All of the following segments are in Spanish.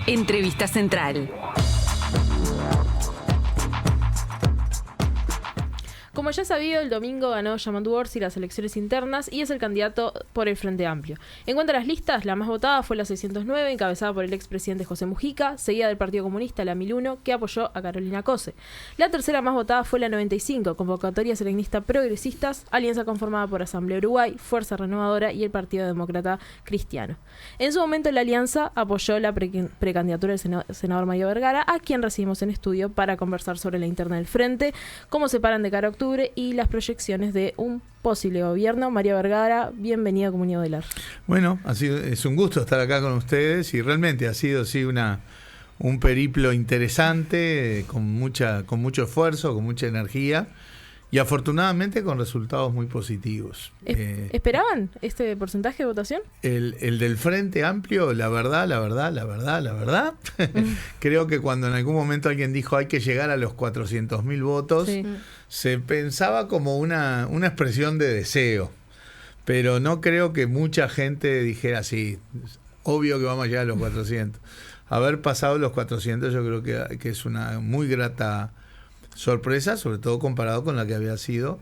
Entrevista Central. Como ya sabido, el domingo ganó Yamandu Orsi las elecciones internas y es el candidato por el Frente Amplio. En cuanto a las listas, la más votada fue la 609, encabezada por el expresidente José Mujica, seguida del Partido Comunista, la 1001, que apoyó a Carolina Cose. La tercera más votada fue la 95, Convocatoria Serenista Progresistas, alianza conformada por Asamblea Uruguay, Fuerza Renovadora y el Partido Demócrata Cristiano. En su momento, la alianza apoyó la precandidatura del senador Mario Vergara, a quien recibimos en estudio para conversar sobre la interna del Frente, cómo se paran de cara a octubre y las proyecciones de un posible gobierno. María Vergara, bienvenida a Comunidad Odelar. Bueno, es un gusto estar acá con ustedes y realmente ha sido un periplo interesante, con mucho esfuerzo, con mucha energía y afortunadamente con resultados muy positivos. ¿Esperaban este porcentaje de votación? El del Frente Amplio, la verdad, creo que cuando en algún momento alguien dijo hay que llegar a los 400.000 votos, sí, se pensaba como una expresión de deseo, pero no creo que mucha gente dijera sí, obvio que vamos a llegar a los 400. Haber pasado los 400 yo creo que es una muy grata sorpresa, sobre todo comparado con la que había sido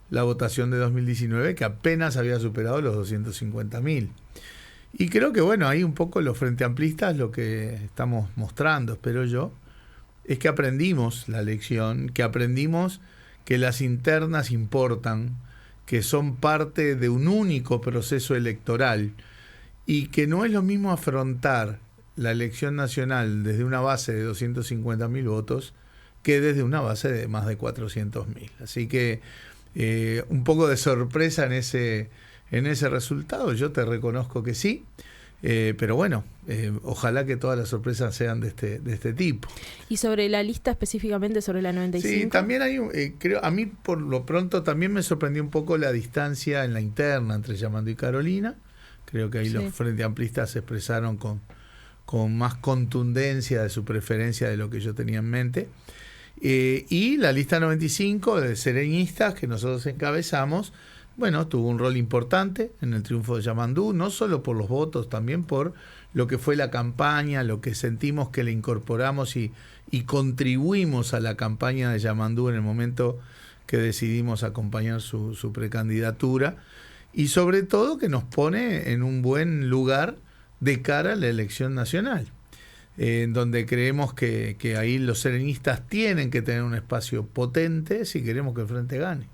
la votación de 2019, que apenas había superado los 250.000. Y creo que bueno, ahí un poco los frente amplistas lo que estamos mostrando, espero yo, es que aprendimos la lección, que aprendimos que las internas importan, que son parte de un único proceso electoral y que no es lo mismo afrontar la elección nacional desde una base de 250.000 votos que desde una base de más de 400.000. Así que un poco de sorpresa en ese resultado, yo te reconozco que sí, pero bueno, ojalá que todas las sorpresas sean de este tipo. ¿Y sobre la lista específicamente, sobre la 95? Sí, también hay, creo, a mí por lo pronto también me sorprendió un poco la distancia en la interna entre Yamandu y Carolina. Creo que ahí sí, los frente amplistas se expresaron con más contundencia de su preferencia de lo que yo tenía en mente. Y la lista 95 de sereñistas que nosotros encabezamos, bueno, tuvo un rol importante en el triunfo de Yamandu, no solo por los votos, también por lo que fue la campaña, lo que sentimos que le incorporamos y contribuimos a la campaña de Yamandu en el momento que decidimos acompañar su precandidatura, y sobre todo que nos pone en un buen lugar de cara a la elección nacional, en donde creemos que ahí los sereñistas tienen que tener un espacio potente si queremos que el Frente gane.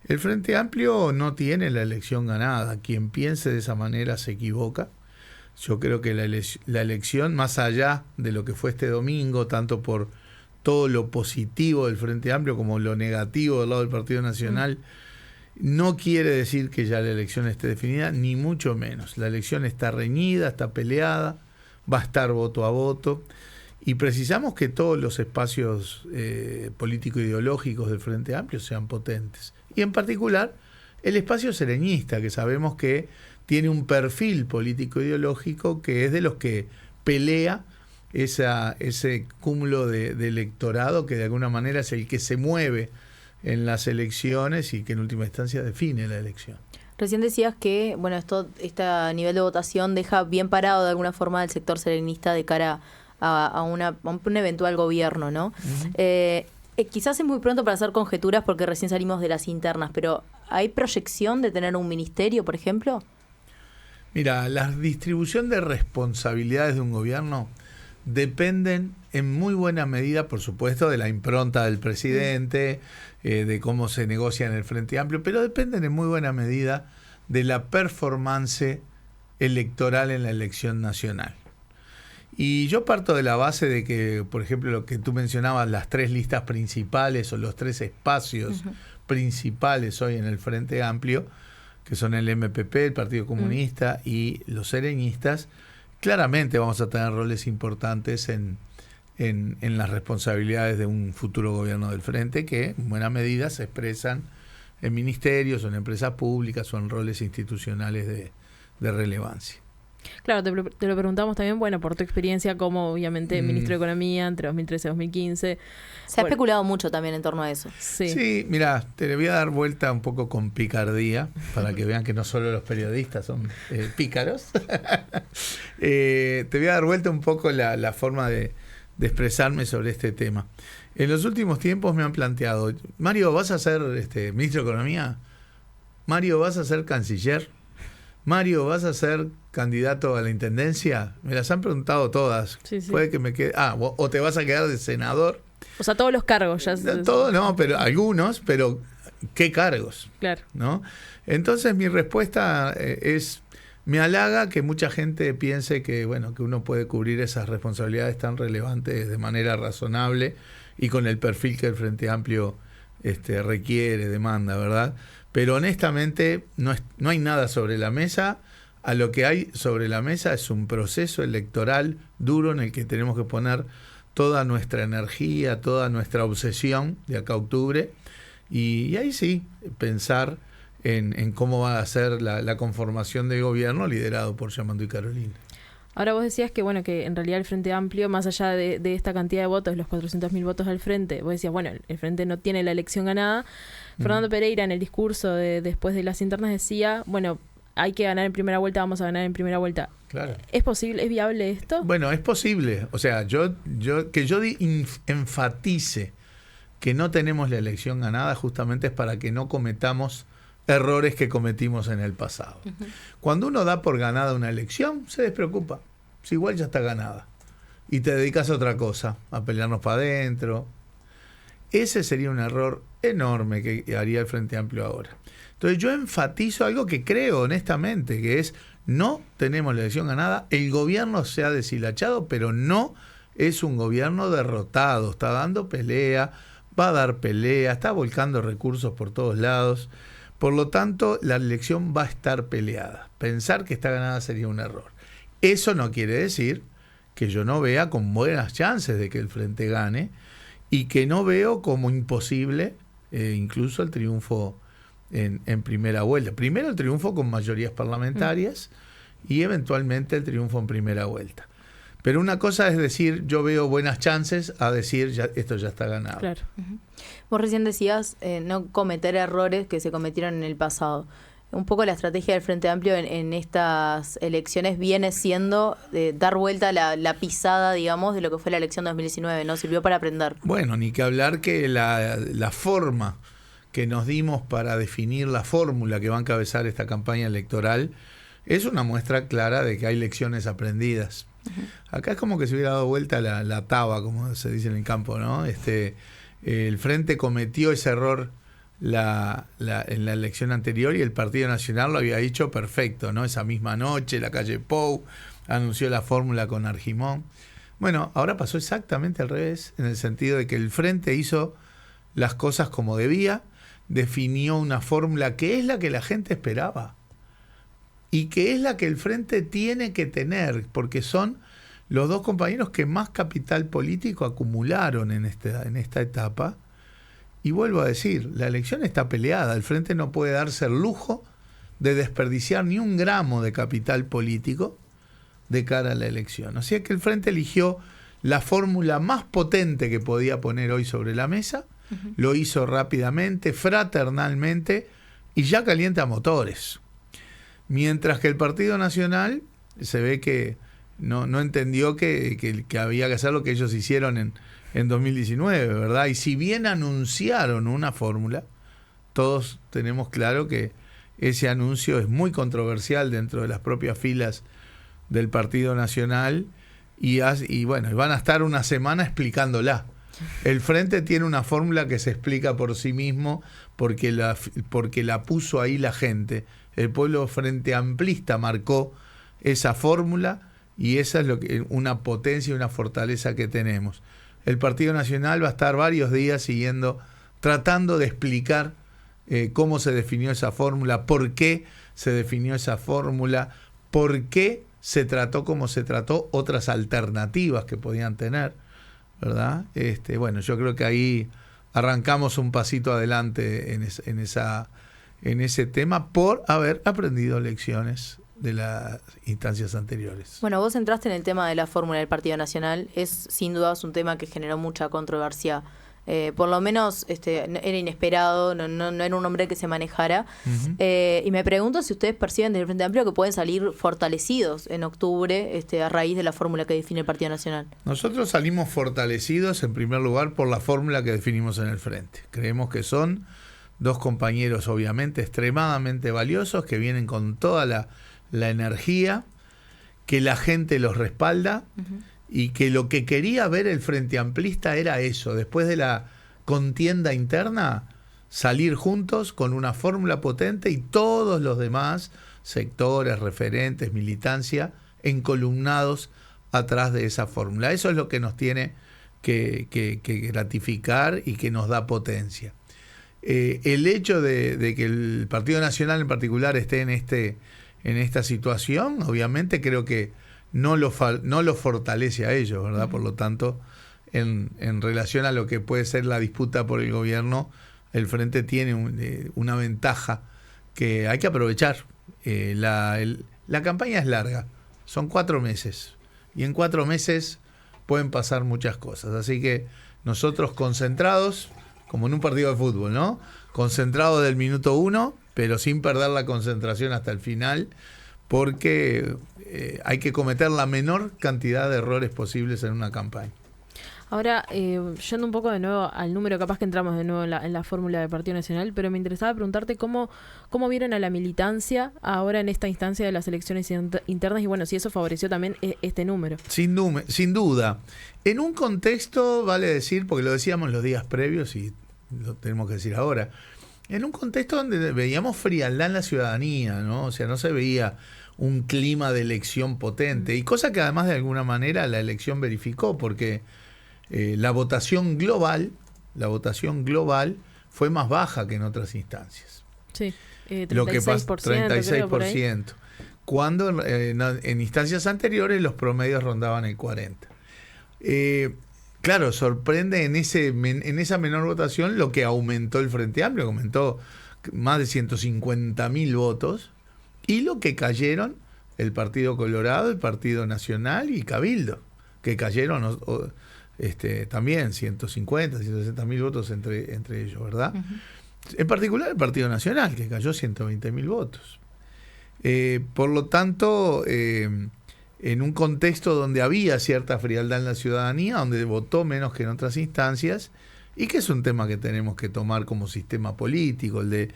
El Frente Amplio no tiene la elección ganada. Quien piense de esa manera se equivoca. Yo creo que la elección, más allá de lo que fue este domingo, tanto por todo lo positivo del Frente Amplio como lo negativo del lado del Partido Nacional, no quiere decir que ya la elección esté definida, ni mucho menos. La elección está reñida, está peleada, va a estar voto a voto, y precisamos que todos los espacios político-ideológicos del Frente Amplio sean potentes. Y en particular, el espacio sereñista, que sabemos que tiene un perfil político-ideológico que es de los que pelea ese cúmulo de electorado que de alguna manera es el que se mueve en las elecciones y que en última instancia define la elección. Recién decías que bueno, este nivel de votación deja bien parado de alguna forma el sector serenista de cara a un eventual gobierno, ¿no? Uh-huh. Quizás es muy pronto para hacer conjeturas porque recién salimos de las internas, pero ¿hay proyección de tener un ministerio, por ejemplo? Mira, la distribución de responsabilidades de un gobierno dependen en muy buena medida, por supuesto, de la impronta del presidente, de cómo se negocia en el Frente Amplio, pero dependen en muy buena medida de la performance electoral en la elección nacional. Y yo parto de la base de que, por ejemplo, lo que tú mencionabas, las tres listas principales o los tres espacios principales hoy en el Frente Amplio, que son el MPP, el Partido Comunista y los sereñistas, claramente vamos a tener roles importantes en las responsabilidades de un futuro gobierno del Frente, que en buena medida se expresan en ministerios o en empresas públicas o en roles institucionales de relevancia. Claro, te lo preguntamos también, bueno, por tu experiencia como, obviamente, ministro de Economía entre 2013 y 2015. Se ha especulado mucho también en torno a eso. Sí, mira, te le voy a dar vuelta un poco con picardía, para que vean que no solo los periodistas son pícaros. Te voy a dar vuelta un poco la forma de expresarme sobre este tema. En los últimos tiempos me han planteado, Mario, ¿vas a ser ministro de Economía? Mario, ¿vas a ser canciller? Mario, ¿vas a ser candidato a la intendencia? Me las han preguntado todas. Sí. Puede que me quede. O te vas a quedar de senador. O sea, todos los cargos ya. Todos no, pero algunos, pero ¿qué cargos? Claro. ¿No? Entonces mi respuesta es, me halaga que mucha gente piense que, bueno, que uno puede cubrir esas responsabilidades tan relevantes de manera razonable y con el perfil que el Frente Amplio requiere, demanda, ¿verdad? Pero honestamente no hay nada sobre la mesa. A lo que hay sobre la mesa es un proceso electoral duro en el que tenemos que poner toda nuestra energía, toda nuestra obsesión de acá a octubre. Y ahí sí, pensar en cómo va a ser la conformación del gobierno liderado por Yamandu y Carolina. Ahora vos decías que, bueno, que en realidad el Frente Amplio, más allá de esta cantidad de votos, los 400.000 votos al Frente, vos decías, bueno, el Frente no tiene la elección ganada. Fernando Pereira, en el discurso después de las internas, decía, bueno, hay que ganar en primera vuelta, vamos a ganar en primera vuelta. Claro. ¿Es posible, es viable esto? Bueno, es posible. O sea, yo enfatice que no tenemos la elección ganada justamente es para que no cometamos errores que cometimos en el pasado. Uh-huh. Cuando uno da por ganada una elección, se despreocupa. Si igual ya está ganada. Y te dedicas a otra cosa, a pelearnos para adentro. Ese sería un error enorme que haría el Frente Amplio ahora. Entonces yo enfatizo algo que creo honestamente, que es, no tenemos la elección ganada, el gobierno se ha deshilachado, pero no es un gobierno derrotado, está dando pelea, va a dar pelea, está volcando recursos por todos lados. Por lo tanto, la elección va a estar peleada. Pensar que está ganada sería un error. Eso no quiere decir que yo no vea con buenas chances de que el Frente gane y que no veo como imposible incluso el triunfo en primera vuelta. Primero el triunfo con mayorías parlamentarias y eventualmente el triunfo en primera vuelta. Pero una cosa es decir, yo veo buenas chances, a decir, esto ya está ganado. Claro. Uh-huh. Vos recién decías no cometer errores que se cometieron en el pasado. Un poco la estrategia del Frente Amplio en estas elecciones viene siendo dar vuelta la pisada, digamos, de lo que fue la elección 2019, ¿no? Sirvió para aprender. Bueno, ni que hablar que la forma que nos dimos para definir la fórmula que va a encabezar esta campaña electoral es una muestra clara de que hay lecciones aprendidas. Uh-huh. Acá es como que se hubiera dado vuelta la taba, como se dice en el campo, ¿no? El Frente cometió ese error en la elección anterior y el Partido Nacional lo había hecho perfecto, ¿no? Esa misma noche, la calle Pou anunció la fórmula con Argimón. Bueno, ahora pasó exactamente al revés, en el sentido de que el Frente hizo las cosas como debía, definió una fórmula que es la que la gente esperaba y que es la que el Frente tiene que tener, porque son los dos compañeros que más capital político acumularon en esta etapa. Y vuelvo a decir, la elección está peleada, el Frente no puede darse el lujo de desperdiciar ni un gramo de capital político de cara a la elección. Así es que el Frente eligió la fórmula más potente que podía poner hoy sobre la mesa, uh-huh. Lo hizo rápidamente, fraternalmente y ya calienta motores. Mientras que el Partido Nacional se ve que no entendió que había que hacer lo que ellos hicieron en 2019, ¿verdad? Y si bien anunciaron una fórmula, todos tenemos claro que ese anuncio es muy controversial dentro de las propias filas del Partido Nacional y bueno, van a estar una semana explicándola. El Frente tiene una fórmula que se explica por sí mismo porque la puso ahí la gente. El pueblo frente amplista marcó esa fórmula y esa es una potencia y una fortaleza que tenemos. El Partido Nacional va a estar varios días tratando de explicar cómo se definió esa fórmula, por qué se definió esa fórmula, por qué se trató como se trató, otras alternativas que podían tener, ¿verdad? Bueno, yo creo que ahí arrancamos un pasito adelante en ese tema por haber aprendido lecciones de las instancias anteriores. Bueno, vos entraste en el tema de la fórmula del Partido Nacional. Es sin duda un tema que generó mucha controversia. Por lo menos era inesperado, no era un nombre que se manejara. Uh-huh. Y me pregunto si ustedes perciben del Frente Amplio que pueden salir fortalecidos en octubre a raíz de la fórmula que define el Partido Nacional. Nosotros salimos fortalecidos en primer lugar por la fórmula que definimos en el Frente. Creemos que son dos compañeros obviamente extremadamente valiosos, que vienen con toda la energía, que la gente los respalda. Uh-huh. Y que lo que quería ver el Frente Amplista era eso, después de la contienda interna, salir juntos con una fórmula potente y todos los demás sectores, referentes, militancia, encolumnados atrás de esa fórmula. Eso es lo que nos tiene que gratificar y que nos da potencia. El hecho de que el Partido Nacional en particular esté en esta situación, obviamente creo que no lo fortalece a ellos, ¿verdad? Por lo tanto, en relación a lo que puede ser la disputa por el gobierno, el Frente tiene una ventaja que hay que aprovechar. La campaña es larga, son 4 meses, y en 4 meses pueden pasar muchas cosas. Así que nosotros concentrados, como en un partido de fútbol, ¿no? Concentrados del minuto 1, pero sin perder la concentración hasta el final, porque hay que cometer la menor cantidad de errores posibles en una campaña. Ahora, yendo un poco de nuevo al número, capaz que entramos de nuevo en la fórmula del Partido Nacional, pero me interesaba preguntarte cómo vieron a la militancia ahora en esta instancia de las elecciones internas y bueno, si eso favoreció también este número. Sin duda. En un contexto, vale decir, porque lo decíamos los días previos y lo tenemos que decir ahora, en un contexto donde veíamos frialdad en la ciudadanía, ¿no? O sea, no se veía un clima de elección potente, y cosa que además de alguna manera la elección verificó, porque la votación global fue más baja que en otras instancias. Sí, 36%. Lo que pasa, 36%. Cuando en instancias anteriores los promedios rondaban el 40%. Claro, sorprende en esa menor votación lo que aumentó el Frente Amplio, aumentó más de 150.000 votos, y lo que cayeron el Partido Colorado, el Partido Nacional y Cabildo, que cayeron también 160.000 votos entre ellos, ¿verdad? Uh-huh. En particular el Partido Nacional, que cayó 120.000 votos. Por lo tanto, en un contexto donde había cierta frialdad en la ciudadanía, donde votó menos que en otras instancias, y que es un tema que tenemos que tomar como sistema político, el de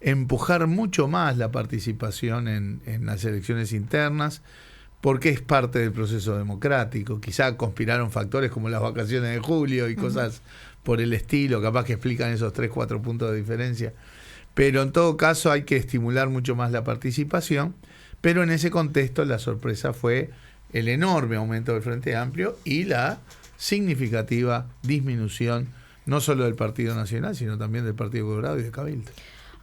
empujar mucho más la participación en las elecciones internas, porque es parte del proceso democrático. Quizá conspiraron factores como las vacaciones de julio y cosas por el estilo, capaz que explican esos 3-4 puntos de diferencia, pero en todo caso hay que estimular mucho más la participación. Pero en ese contexto la sorpresa fue el enorme aumento del Frente Amplio y la significativa disminución no solo del Partido Nacional, sino también del Partido Colorado y de Cabildo.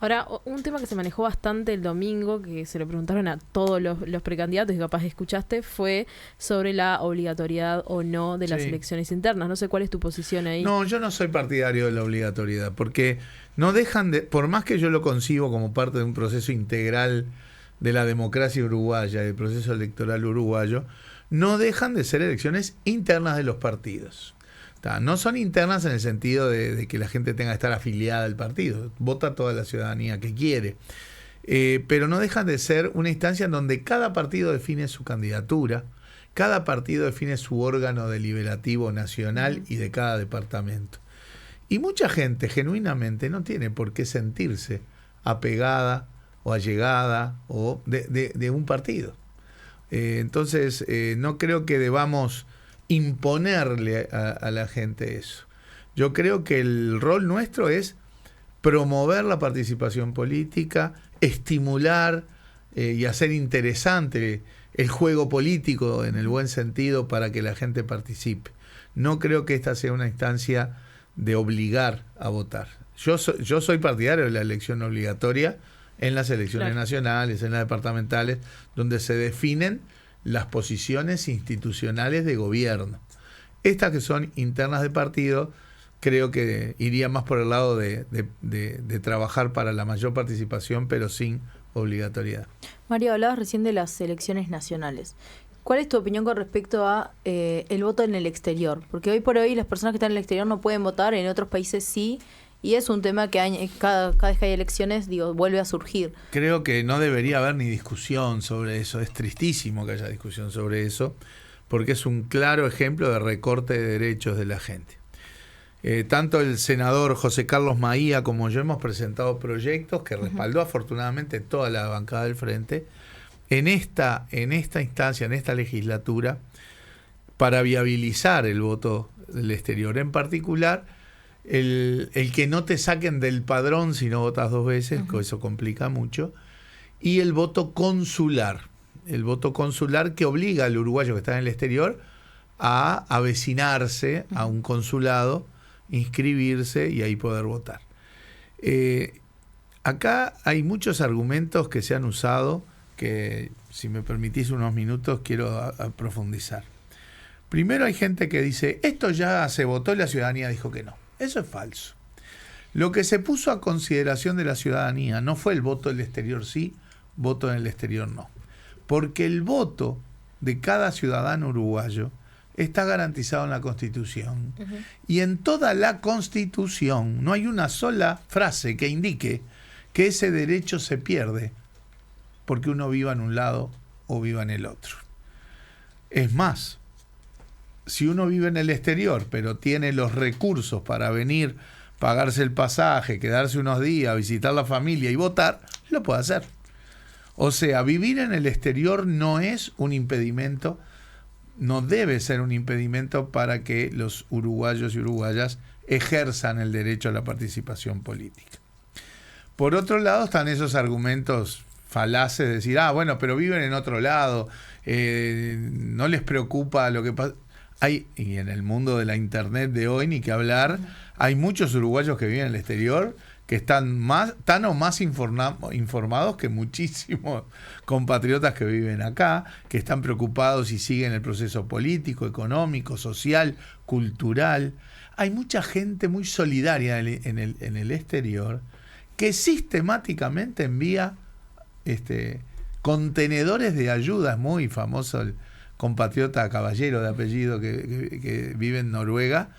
Ahora, un tema que se manejó bastante el domingo, que se lo preguntaron a todos los precandidatos y capaz escuchaste, fue sobre la obligatoriedad o no de las elecciones internas. No sé cuál es tu posición ahí. No, yo no soy partidario de la obligatoriedad, porque no dejan de, por más que yo lo concibo como parte de un proceso integral de la democracia uruguaya, del proceso electoral uruguayo, no dejan de ser elecciones internas de los partidos. No son internas en el sentido de que la gente tenga que estar afiliada al partido, vota toda la ciudadanía que quiere, pero no dejan de ser una instancia en donde cada partido define su candidatura, cada partido define su órgano deliberativo nacional y de cada departamento. Y mucha gente genuinamente no tiene por qué sentirse apegada o allegada o de un partido. Entonces, no creo que debamos imponerle a la gente eso. Yo creo que el rol nuestro es promover la participación política, estimular y hacer interesante el juego político en el buen sentido para que la gente participe. No creo que esta sea una instancia de obligar a votar. Yo soy partidario de la elección obligatoria en las elecciones nacionales, en las departamentales, donde se definen las posiciones institucionales de gobierno. Estas que son internas de partido, creo que iría más por el lado de trabajar para la mayor participación, pero sin obligatoriedad. Mario, hablabas recién de las elecciones nacionales. ¿Cuál es tu opinión con respecto a el voto en el exterior? Porque hoy por hoy las personas que están en el exterior no pueden votar, en otros países sí, y es un tema que cada vez que hay elecciones, vuelve a surgir. Creo que no debería haber ni discusión sobre eso. Es tristísimo que haya discusión sobre eso, porque es un claro ejemplo de recorte de derechos de la gente. Tanto el senador José Carlos Maía como yo hemos presentado proyectos que respaldó afortunadamente toda la bancada del Frente en esta instancia, en esta legislatura, para viabilizar el voto del exterior. En particular, el que no te saquen del padrón si no votas 2 veces, que eso complica mucho, y el voto consular. El voto consular que obliga al uruguayo que está en el exterior a avecinarse a un consulado, inscribirse y ahí poder votar. Acá hay muchos argumentos que se han usado que, si me permitís unos minutos, quiero a profundizar. Primero, hay gente que dice, esto ya se votó y la ciudadanía dijo que no. Eso es falso. Lo que se puso a consideración de la ciudadanía no fue el voto del exterior sí, voto en el exterior no. Porque el voto de cada ciudadano uruguayo está garantizado en la Constitución. Y en toda la Constitución no hay una sola frase que indique que ese derecho se pierde porque uno viva en un lado o viva en el otro. Es más, si uno vive en el exterior, pero tiene los recursos para venir, pagarse el pasaje, quedarse unos días, visitar la familia y votar, lo puede hacer. O sea, vivir en el exterior no es un impedimento, no debe ser un impedimento para que los uruguayos y uruguayas ejerzan el derecho a la participación política. Por otro lado, están esos argumentos falaces de decir, bueno, pero viven en otro lado, no les preocupa lo que pasa. Y en el mundo de la internet de hoy, ni que hablar, hay muchos uruguayos que viven en el exterior que están tan o más informados que muchísimos compatriotas que viven acá, que están preocupados y siguen el proceso político, económico, social, cultural. Hay mucha gente muy solidaria en el exterior que sistemáticamente envía contenedores de ayuda. Es muy famoso el compatriota Caballero de apellido que vive en Noruega,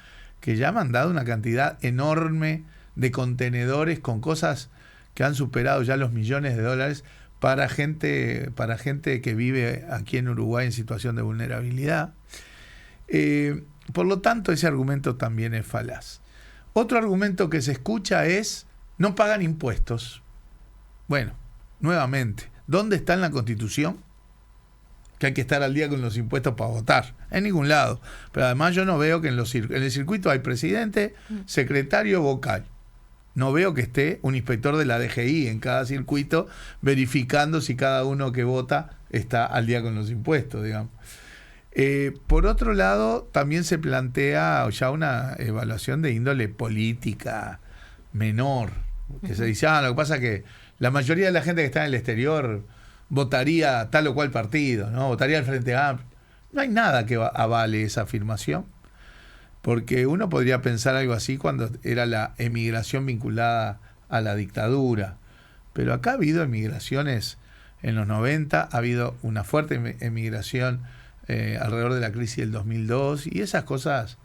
que ya ha mandado una cantidad enorme de contenedores con cosas que han superado ya los millones de dólares para gente que vive aquí en Uruguay en situación de vulnerabilidad. Por lo tanto, ese argumento también es falaz. Otro argumento que se escucha es, no pagan impuestos. Bueno, nuevamente, ¿dónde está en la Constitución que hay que estar al día con los impuestos para votar? En ningún lado. Pero además yo no veo que en el circuito hay presidente, secretario, vocal. No veo que esté un inspector de la DGI en cada circuito verificando si cada uno que vota está al día con los impuestos, digamos. Por otro lado, también se plantea ya una evaluación de índole política menor, que se dice, lo que pasa es que la mayoría de la gente que está en el exterior votaría tal o cual partido, ¿no? Votaría al Frente Amplio. No hay nada que avale esa afirmación, porque uno podría pensar algo así cuando era la emigración vinculada a la dictadura. Pero acá ha habido emigraciones en los 90, ha habido una fuerte emigración alrededor de la crisis del 2002, y esas cosas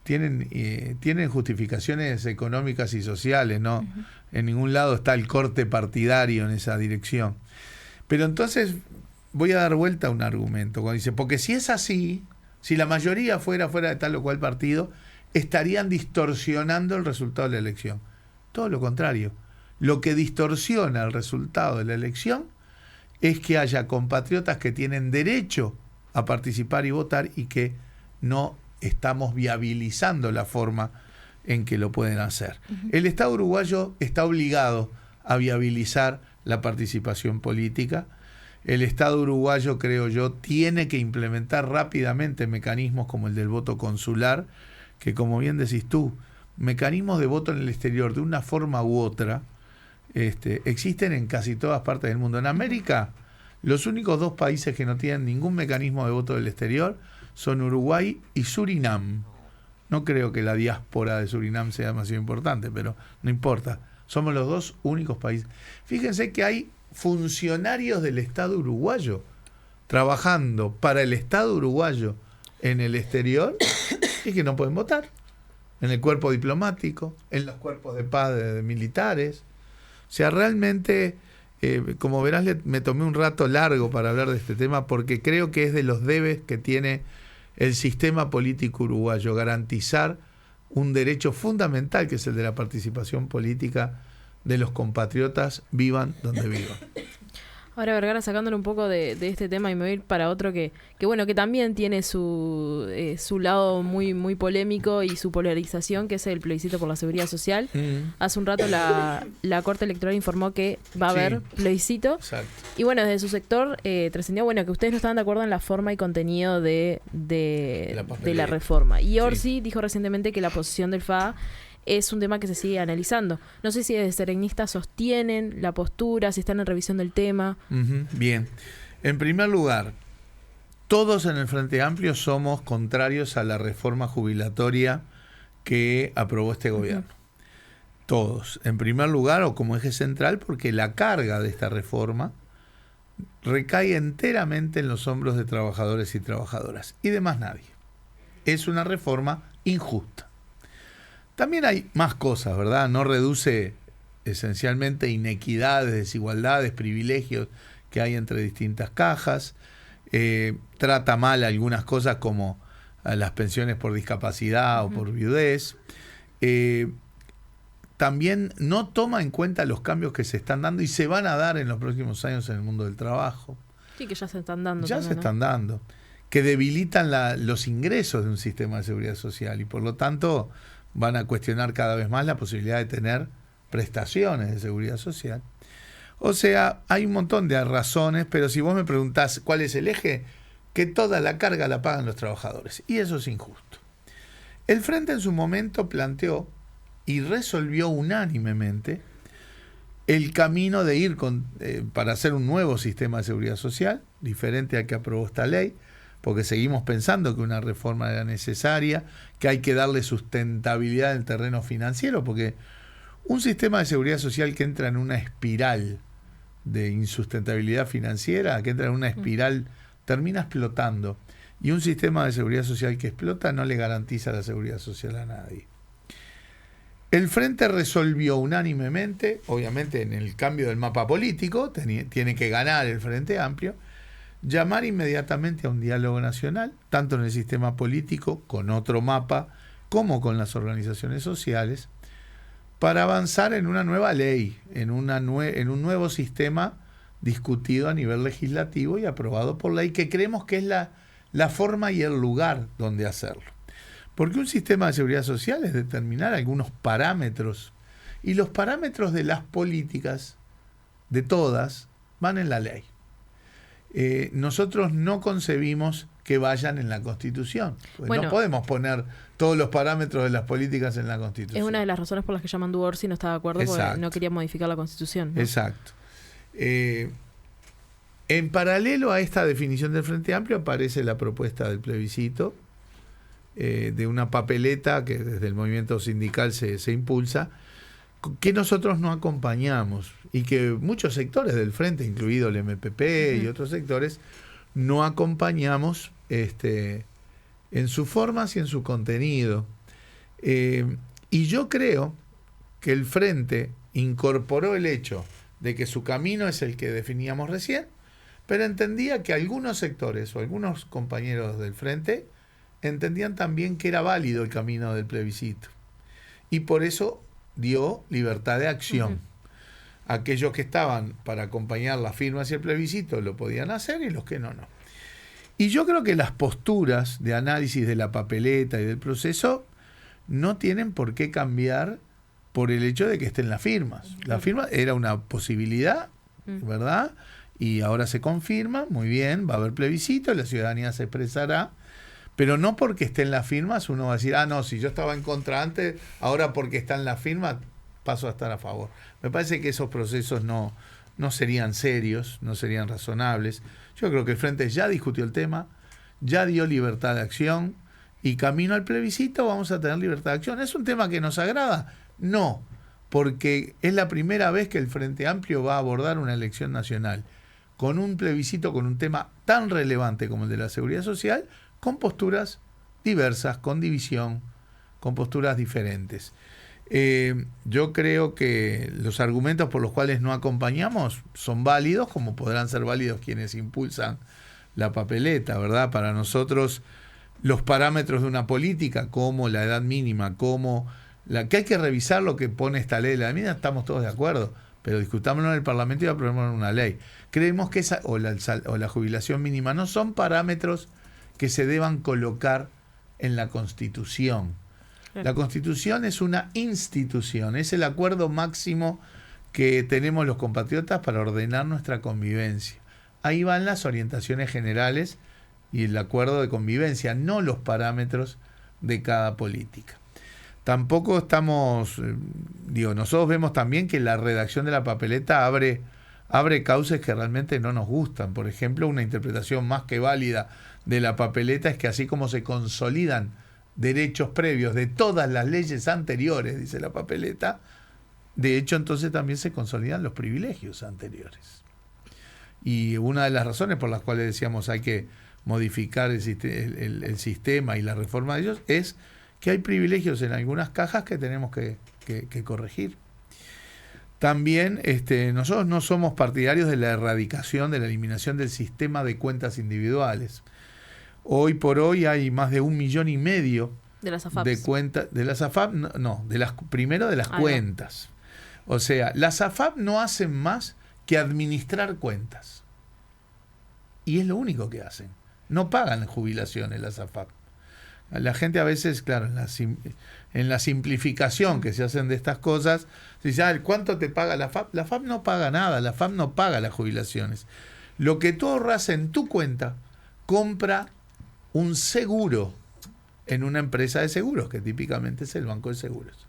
tienen justificaciones económicas y sociales, ¿no? En ningún lado está el corte partidario en esa dirección. Pero entonces voy a dar vuelta a un argumento, cuando dice, porque si es así, si la mayoría fuera de tal o cual partido, estarían distorsionando el resultado de la elección. Todo lo contrario. Lo que distorsiona el resultado de la elección es que haya compatriotas que tienen derecho a participar y votar y que no estamos viabilizando la forma en que lo pueden hacer. El Estado uruguayo está obligado a viabilizar la participación política. El Estado uruguayo, creo yo, tiene que implementar rápidamente mecanismos como el del voto consular, que, como bien decís tú, mecanismos de voto en el exterior de una forma u otra existen en casi todas partes del mundo. En América, los únicos 2 países que no tienen ningún mecanismo de voto del exterior son Uruguay y Surinam. No creo que la diáspora de Surinam sea demasiado importante, pero no importa. Somos los 2 únicos países. Fíjense que hay funcionarios del Estado uruguayo trabajando para el Estado uruguayo en el exterior y que no pueden votar. En el cuerpo diplomático, en los cuerpos de paz de militares. O sea, realmente, como verás, me tomé un rato largo para hablar de este tema porque creo que es de los debes que tiene el sistema político uruguayo, garantizar un derecho fundamental que es el de la participación política de los compatriotas, vivan donde vivan. Ahora, Vergara, sacándole un poco de este tema y me voy a ir para otro que bueno, que también tiene su lado muy, muy polémico y su polarización, que es el plebiscito por la seguridad social. Hace un rato la Corte Electoral informó que va a haber plebiscito. Exacto. Y bueno, desde su sector trascendió, bueno, que ustedes no estaban de acuerdo en la forma y contenido de la reforma. Y Orsi dijo recientemente que la posición del FA es un tema que se sigue analizando. No sé si desde Serenistas sostienen la postura, si están en revisión del tema. Bien. En primer lugar, todos en el Frente Amplio somos contrarios a la reforma jubilatoria que aprobó este gobierno. Todos. En primer lugar, o como eje central, porque la carga de esta reforma recae enteramente en los hombros de trabajadores y trabajadoras. Y de más nadie. Es una reforma injusta. También hay más cosas, ¿verdad? No reduce esencialmente inequidades, desigualdades, privilegios que hay entre distintas cajas. Trata mal algunas cosas como las pensiones por discapacidad o por viudez. También no toma en cuenta los cambios que se están dando y se van a dar en los próximos años en el mundo del trabajo. Sí, que ya se están dando. Ya también, se están dando. Que debilitan los ingresos de un sistema de seguridad social y por lo tanto van a cuestionar cada vez más la posibilidad de tener prestaciones de seguridad social. O sea, hay un montón de razones, pero si vos me preguntás cuál es el eje, que toda la carga la pagan los trabajadores. Y eso es injusto. El Frente en su momento planteó y resolvió unánimemente el camino de ir para hacer un nuevo sistema de seguridad social, diferente al que aprobó esta ley, porque seguimos pensando que una reforma era necesaria, que hay que darle sustentabilidad en el terreno financiero, porque un sistema de seguridad social que entra en una espiral de insustentabilidad financiera, que entra en una espiral, termina explotando. Y un sistema de seguridad social que explota no le garantiza la seguridad social a nadie. El Frente resolvió unánimemente, obviamente en el cambio del mapa político, tiene que ganar el Frente Amplio, llamar inmediatamente a un diálogo nacional, tanto en el sistema político, con otro mapa, como con las organizaciones sociales, para avanzar en una nueva ley, en un nuevo sistema discutido a nivel legislativo y aprobado por ley, que creemos que es la forma y el lugar donde hacerlo. Porque un sistema de seguridad social es determinar algunos parámetros, y los parámetros de las políticas, de todas, van en la ley. Nosotros no concebimos que vayan en la Constitución. Bueno, no podemos poner todos los parámetros de las políticas en la Constitución. Es una de las razones por las que Yamandu Orsi no estaba de acuerdo, porque no quería modificar la Constitución, ¿no? Exacto. En paralelo a esta definición del Frente Amplio aparece la propuesta del plebiscito, de una papeleta que desde el movimiento sindical se impulsa, que nosotros no acompañamos y que muchos sectores del Frente, incluido el MPP y otros sectores, no acompañamos en sus formas y en su contenido. Y yo creo que el Frente incorporó el hecho de que su camino es el que definíamos recién, pero entendía que algunos sectores o algunos compañeros del Frente entendían también que era válido el camino del plebiscito. Y por eso dio libertad de acción. Aquellos que estaban para acompañar las firmas y el plebiscito lo podían hacer y los que no. Y yo creo que las posturas de análisis de la papeleta y del proceso no tienen por qué cambiar por el hecho de que estén las firmas. La firma era una posibilidad, ¿verdad? Y ahora se confirma, muy bien, va a haber plebiscito, la ciudadanía se expresará, pero no porque estén las firmas uno va a decir, no, si yo estaba en contra antes, ahora porque están las firmas paso a estar a favor. Me parece que esos procesos no serían serios, no serían razonables. Yo creo que el Frente ya discutió el tema, ya dio libertad de acción y camino al plebiscito vamos a tener libertad de acción. ¿Es un tema que nos agrada? No, porque es la primera vez que el Frente Amplio va a abordar una elección nacional con un plebiscito, con un tema tan relevante como el de la seguridad social, con posturas diversas, con división, con posturas diferentes. Yo creo que los argumentos por los cuales no acompañamos son válidos, como podrán ser válidos quienes impulsan la papeleta, ¿verdad? Para nosotros, los parámetros de una política, como la edad mínima, como que hay que revisar lo que pone esta ley de la edad mínima, estamos todos de acuerdo, pero discutámoslo en el Parlamento y aprobémoslo en una ley. Creemos que esa o la jubilación mínima no son parámetros que se deban colocar en la Constitución. La Constitución es una institución, es el acuerdo máximo que tenemos los compatriotas para ordenar nuestra convivencia. Ahí van las orientaciones generales y el acuerdo de convivencia, no los parámetros de cada política. Tampoco estamos, nosotros vemos también que la redacción de la papeleta abre cauces que realmente no nos gustan. Por ejemplo, una interpretación más que válida de la papeleta es que así como se consolidan derechos previos de todas las leyes anteriores, dice la papeleta, de hecho entonces también se consolidan los privilegios anteriores. Y una de las razones por las cuales decíamos hay que modificar el sistema y la reforma de ellos es que hay privilegios en algunas cajas que tenemos que corregir. También nosotros no somos partidarios de la erradicación, de la eliminación del sistema de cuentas individuales. Hoy por hoy hay más de 1,5 millones de las AFAPs. de cuentas. De las AFAP, primero de las cuentas. O sea, las AFAP no hacen más que administrar cuentas. Y es lo único que hacen. No pagan jubilaciones las AFAP. La gente a veces, claro, en la simplificación que se hacen de estas cosas, se dice, ¿cuánto te paga la AFAP? La AFAP no paga nada, la AFAP no paga las jubilaciones. Lo que tú ahorras en tu cuenta, compra un seguro en una empresa de seguros, que típicamente es el Banco de Seguros.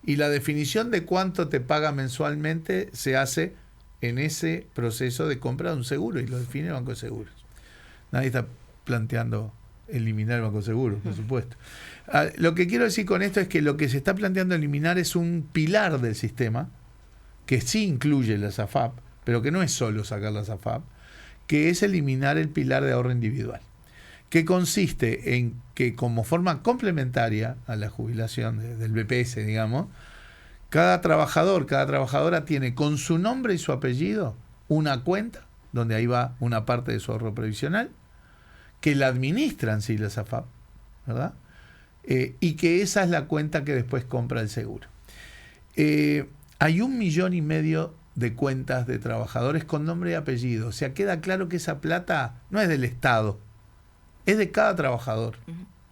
Y la definición de cuánto te paga mensualmente se hace en ese proceso de compra de un seguro, y lo define el Banco de Seguros. Nadie está planteando eliminar el Banco de Seguros, por supuesto. Lo que quiero decir con esto es que lo que se está planteando eliminar es un pilar del sistema, que sí incluye las AFAP, pero que no es solo sacar las AFAP, que es eliminar el pilar de ahorro individual, que consiste en que como forma complementaria a la jubilación del BPS, digamos, cada trabajador, cada trabajadora tiene con su nombre y su apellido una cuenta, donde ahí va una parte de su ahorro previsional, que la administran sí las AFAP, ¿verdad? Y que esa es la cuenta que después compra el seguro. Hay 1,5 millones de cuentas de trabajadores con nombre y apellido. O sea, queda claro que esa plata no es del Estado, es de cada trabajador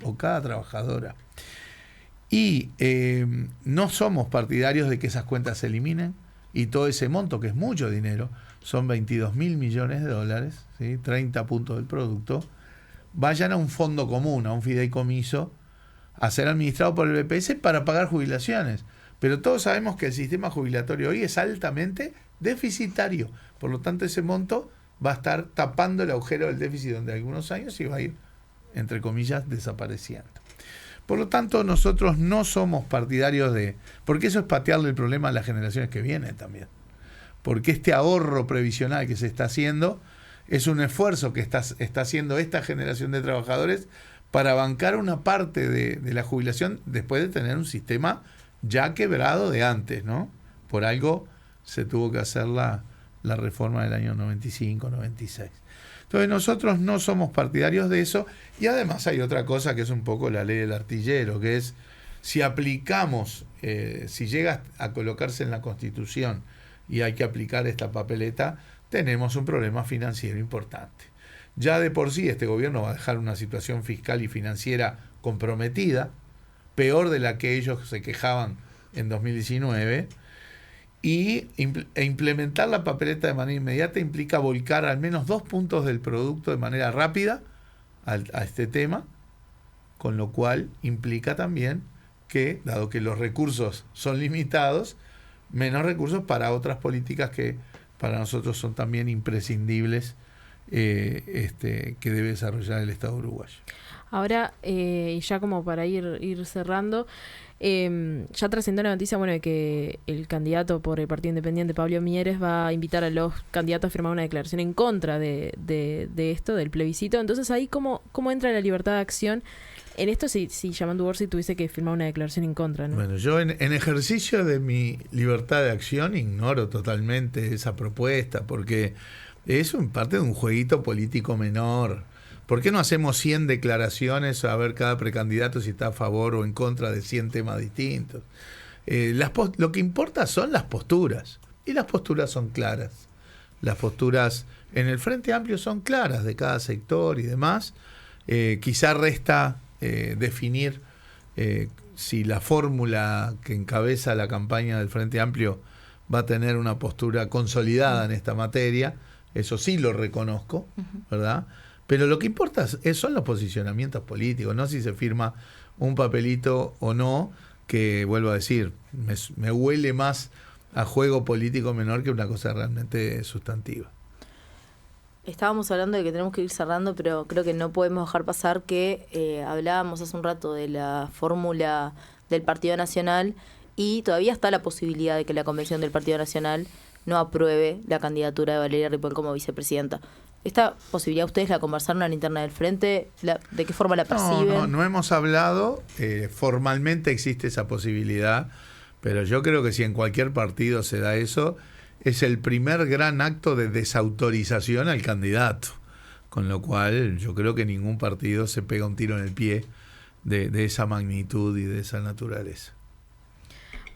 o cada trabajadora. Y no somos partidarios de que esas cuentas se eliminen y todo ese monto, que es mucho dinero, son 22.000 millones de dólares, ¿sí? 30 puntos del producto, vayan a un fondo común, a un fideicomiso, a ser administrado por el BPS para pagar jubilaciones. Pero todos sabemos que el sistema jubilatorio hoy es altamente deficitario. Por lo tanto, ese monto va a estar tapando el agujero del déficit durante algunos años y va a ir, entre comillas, desapareciendo. Por lo tanto, nosotros no somos partidarios porque eso es patearle el problema a las generaciones que vienen también. Porque este ahorro previsional que se está haciendo es un esfuerzo que está haciendo esta generación de trabajadores para bancar una parte de la jubilación después de tener un sistema ya quebrado de antes, ¿no? Por algo se tuvo que hacer la reforma del año 95, 96. Entonces nosotros no somos partidarios de eso, y además hay otra cosa que es un poco la ley del artillero, que es si aplicamos, si llega a colocarse en la Constitución y hay que aplicar esta papeleta, tenemos un problema financiero importante. Ya de por sí este gobierno va a dejar una situación fiscal y financiera comprometida, peor de la que ellos se quejaban en 2019, e implementar la papeleta de manera inmediata implica volcar al menos 2 puntos del producto de manera rápida a este tema, con lo cual implica también que, dado que los recursos son limitados, menos recursos para otras políticas que para nosotros son también imprescindibles que debe desarrollar el Estado uruguayo. Ahora, y ya como para ir cerrando, ya trascendió la noticia, bueno, de que el candidato por el Partido Independiente, Pablo Mieres, va a invitar a los candidatos a firmar una declaración en contra de esto, del plebiscito. Entonces, ahí, ¿cómo entra la libertad de acción en esto si Yamandu Orsi tuviese que firmar una declaración en contra, ¿no? Bueno, yo en ejercicio de mi libertad de acción ignoro totalmente esa propuesta, porque es parte de un jueguito político menor. ¿Por qué no hacemos 100 declaraciones a ver cada precandidato si está a favor o en contra de 100 temas distintos? Lo que importa son las posturas, y las posturas son claras. Las posturas en el Frente Amplio son claras de cada sector y demás. Quizá resta definir si la fórmula que encabeza la campaña del Frente Amplio va a tener una postura consolidada en esta materia. Eso sí lo reconozco, ¿verdad? Pero lo que importa son los posicionamientos políticos, no si se firma un papelito o no, que, vuelvo a decir, me huele más a juego político menor que una cosa realmente sustantiva. Estábamos hablando de que tenemos que ir cerrando, pero creo que no podemos dejar pasar que hablábamos hace un rato de la fórmula del Partido Nacional y todavía está la posibilidad de que la convención del Partido Nacional no apruebe la candidatura de Valeria Ripoll como vicepresidenta. ¿Esta posibilidad ustedes la conversaron a la interna del Frente? ¿De qué forma la perciben? No hemos hablado. Formalmente existe esa posibilidad, pero yo creo que si en cualquier partido se da eso, es el primer gran acto de desautorización al candidato. Con lo cual yo creo que ningún partido se pega un tiro en el pie de esa magnitud y de esa naturaleza.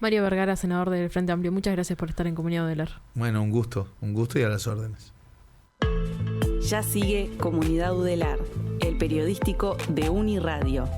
Mario Vergara, senador del Frente Amplio, muchas gracias por estar en Comunidad Udelar. Bueno, un gusto y a las órdenes. Ya sigue Comunidad Udelar, el periodístico de Uniradio.